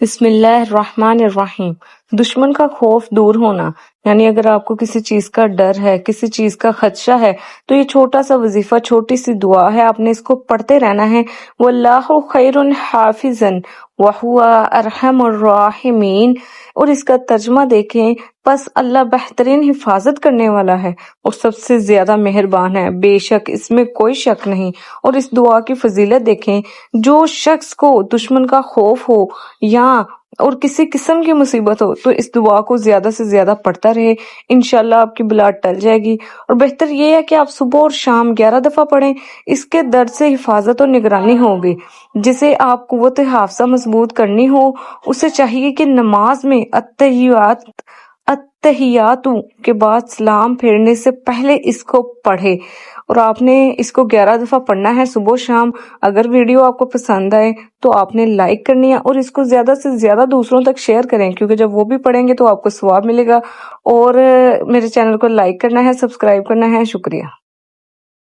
بسم اللہ الرحمن الرحیم۔ دشمن کا خوف دور ہونا، یعنی اگر آپ کو کسی چیز کا ڈر ہے، کسی چیز کا خدشہ ہے، تو یہ چھوٹا سا وظیفہ، چھوٹی سی دعا ہے، آپ نے اس کو پڑھتے رہنا ہے۔ واللہ خیر حافظا وہو ارحم الراحمین، اور اس کا ترجمہ دیکھیں، پس اللہ بہترین حفاظت کرنے والا ہے اور سب سے زیادہ مہربان ہے، بے شک اس میں کوئی شک نہیں۔ اور اس دعا کی فضیلت دیکھیں، جو شخص کو دشمن کا خوف ہو یا اور کسی قسم کی مصیبت ہو تو اس دعا کو زیادہ سے زیادہ پڑھتا رہے، انشاءاللہ آپ کی بلا ٹل جائے گی۔ اور بہتر یہ ہے کہ آپ صبح اور شام 11 دفعہ پڑھیں، اس کے درد سے حفاظت اور نگرانی ہوگی۔ جسے آپ قوت حافظہ مضبوط کرنی ہو، اسے چاہیے کہ نماز میں اتحیاتو کے بعد سلام پھیرنے سے پہلے اس کو پڑھے، اور آپ نے اس کو 11 دفعہ پڑھنا ہے صبح و شام۔ اگر ویڈیو آپ کو پسند آئے تو آپ نے لائک کرنی ہے اور اس کو زیادہ سے زیادہ دوسروں تک شیئر کریں، کیونکہ جب وہ بھی پڑھیں گے تو آپ کو ثواب ملے گا۔ اور میرے چینل کو لائک کرنا ہے، سبسکرائب کرنا ہے۔ شکریہ۔